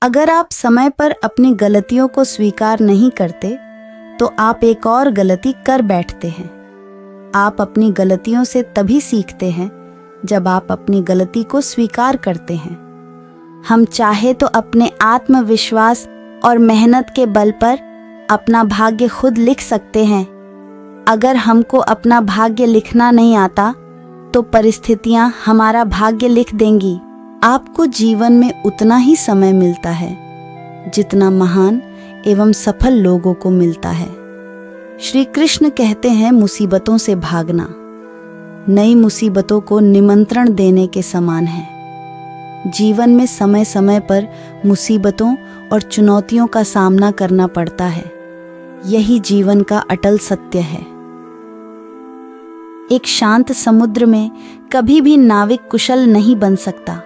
अगर आप समय पर अपनी गलतियों को स्वीकार नहीं करते तो आप एक और गलती कर बैठते हैं। आप अपनी गलतियों से तभी सीखते हैं जब आप अपनी गलती को स्वीकार करते हैं। हम चाहे तो अपने आत्मविश्वास और मेहनत के बल पर अपना भाग्य खुद लिख सकते हैं। अगर हमको अपना भाग्य लिखना नहीं आता तो परिस्थितियां हमारा भाग्य लिख देंगी। आपको जीवन में उतना ही समय मिलता है जितना महान एवं सफल लोगों को मिलता है। श्री कृष्ण कहते हैं, मुसीबतों से भागना नई मुसीबतों को निमंत्रण देने के समान है। जीवन में समय समय पर मुसीबतों और चुनौतियों का सामना करना पड़ता है। यही जीवन का अटल सत्य है। एक शांत समुद्र में कभी भी नाविक कुशल नहीं बन सकता।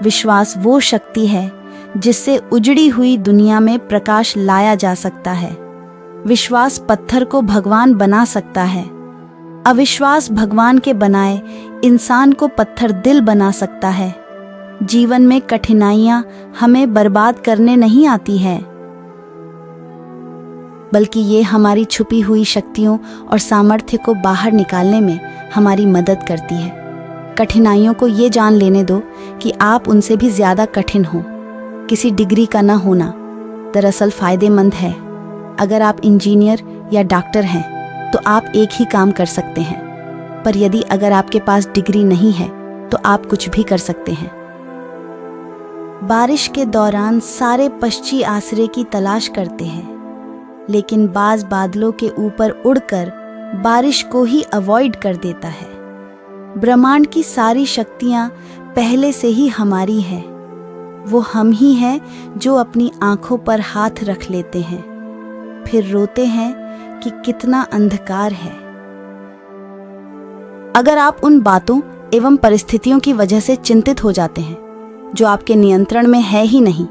विश्वास वो शक्ति है जिससे उजड़ी हुई दुनिया में प्रकाश लाया जा सकता है। विश्वास पत्थर को भगवान बना सकता है। अविश्वास भगवान के बनाए इंसान को पत्थर दिल बना सकता है। जीवन में कठिनाइयां हमें बर्बाद करने नहीं आती है, बल्कि ये हमारी छुपी हुई शक्तियों और सामर्थ्य को बाहर निकालने में हमारी मदद करती है। कठिनाइयों को ये जान लेने दो कि आप उनसे भी ज्यादा कठिन हो। किसी डिग्री का ना होना दरअसल फायदेमंद है। अगर आप इंजीनियर या डॉक्टर हैं तो आप एक ही काम कर सकते हैं, पर यदि अगर आपके पास डिग्री नहीं है तो आप कुछ भी कर सकते हैं। बारिश के दौरान सारे पक्षी आश्रय की तलाश करते हैं, लेकिन बाज बादलों के ऊपर उड़कर बारिश को ही अवॉइड कर देता है। ब्रह्मांड की सारी शक्तियां पहले से ही हमारी हैं। वो हम ही हैं जो अपनी आंखों पर हाथ रख लेते हैं, फिर रोते हैं कि कितना अंधकार है। अगर आप उन बातों एवं परिस्थितियों की वजह से चिंतित हो जाते हैं जो आपके नियंत्रण में है ही नहीं,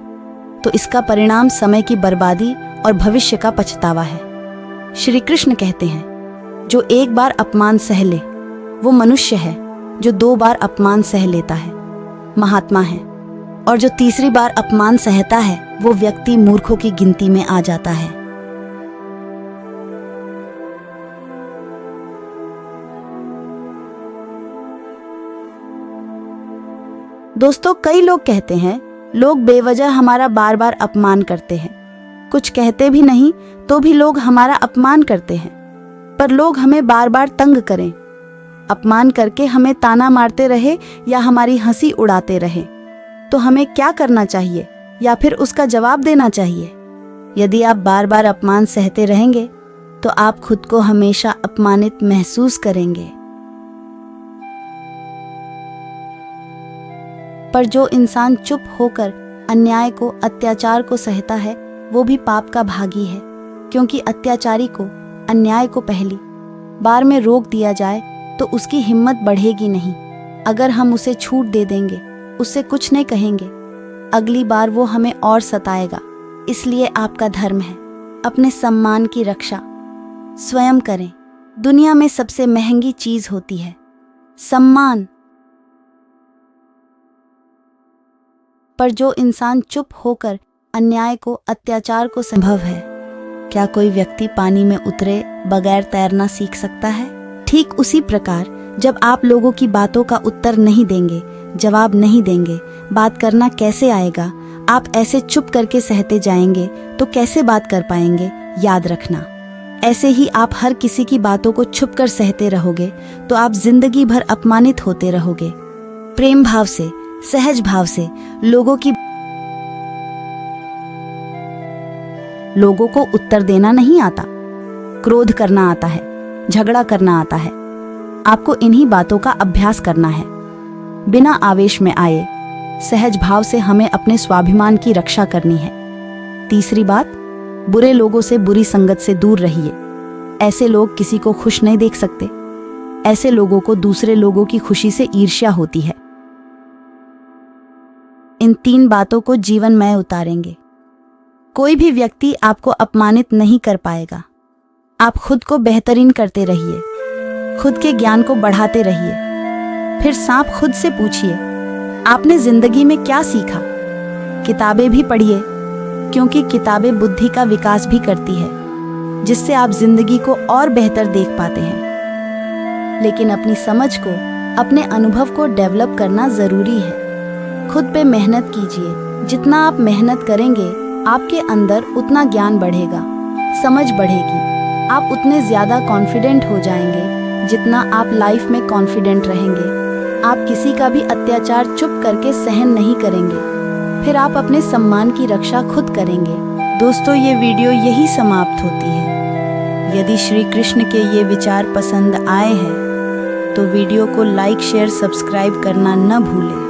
तो इसका परिणाम समय की बर्बादी और भविष्य का पछतावा है। श्री कृष्ण कहते हैं, जो एक बार अपमान सह ले वो मनुष्य है जो 2 बार अपमान सह लेता है, महात्मा है। और जो तीसरी बार अपमान सहता है वो व्यक्ति मूर्खों की गिनती में आ जाता है। दोस्तों, कई लोग कहते हैं लोग बेवजह हमारा बार बार अपमान करते हैं। कुछ कहते भी नहीं तो भी लोग हमारा अपमान करते हैं। पर लोग हमें बार बार तंग करें, अपमान करके हमें ताना मारते रहे या हमारी हंसी उड़ाते रहे, तो हमें क्या करना चाहिए या फिर उसका जवाब देना चाहिए? यदि आप बार बार अपमान सहते रहेंगे तो आप खुद को हमेशा अपमानित महसूस करेंगे। पर जो इंसान चुप होकर अन्याय को, अत्याचार को सहता है वो भी पाप का भागी है, क्योंकि अत्याचारी को, अन्याय को पहली बार में रोक दिया जाए तो उसकी हिम्मत बढ़ेगी नहीं। अगर हम उसे छूट दे देंगे, उससे कुछ नहीं कहेंगे, अगली बार वो हमें और सताएगा। इसलिए आपका धर्म है अपने सम्मान की रक्षा स्वयं करें। दुनिया में सबसे महंगी चीज होती है सम्मान। पर जो इंसान चुप होकर अन्याय को, अत्याचार को संभव है। क्या कोई व्यक्ति पानी में उतरे बगैर तैरना सीख सकता है? ठीक उसी प्रकार जब आप लोगों की बातों का उत्तर नहीं देंगे, जवाब नहीं देंगे, बात करना कैसे आएगा? आप ऐसे चुप करके सहते जाएंगे तो कैसे बात कर पाएंगे? याद रखना, ऐसे ही आप हर किसी की बातों को छुप कर सहते रहोगे तो आप जिंदगी भर अपमानित होते रहोगे। प्रेम भाव से, सहज भाव से लोगों को उत्तर देना नहीं आता, क्रोध करना आता है, झगड़ा करना आता है। आपको इन्हीं बातों का अभ्यास करना है। बिना आवेश में आए सहज भाव से हमें अपने स्वाभिमान की रक्षा करनी है। तीसरी बात, बुरे लोगों से, बुरी संगत से दूर रहिए। ऐसे लोग किसी को खुश नहीं देख सकते। ऐसे लोगों को दूसरे लोगों की खुशी से ईर्ष्या होती है। इन 3 बातों को जीवन में उतारेंगे, कोई भी व्यक्ति आपको अपमानित नहीं कर पाएगा। आप खुद को बेहतरीन करते रहिए, खुद के ज्ञान को बढ़ाते रहिए। फिर सांप खुद से पूछिए, आपने जिंदगी में क्या सीखा? किताबें भी पढ़िए, क्योंकि किताबें बुद्धि का विकास भी करती है, जिससे आप जिंदगी को और बेहतर देख पाते हैं। लेकिन अपनी समझ को, अपने अनुभव को डेवलप करना ज़रूरी है। खुद पे मेहनत कीजिए। जितना आप मेहनत करेंगे, आपके अंदर उतना ज्ञान बढ़ेगा, समझ बढ़ेगी। आप उतने ज़्यादा कॉन्फिडेंट हो जाएंगे जितना आप लाइफ में कॉन्फिडेंट रहेंगे। आप किसी का भी अत्याचार चुप करके सहन नहीं करेंगे। फिर आप अपने सम्मान की रक्षा खुद करेंगे। दोस्तों, ये वीडियो यही समाप्त होती है। यदि श्री कृष्ण के ये विचार पसंद आए हैं तो वीडियो को लाइक, शेयर, सब्सक्राइब करना न भूलें।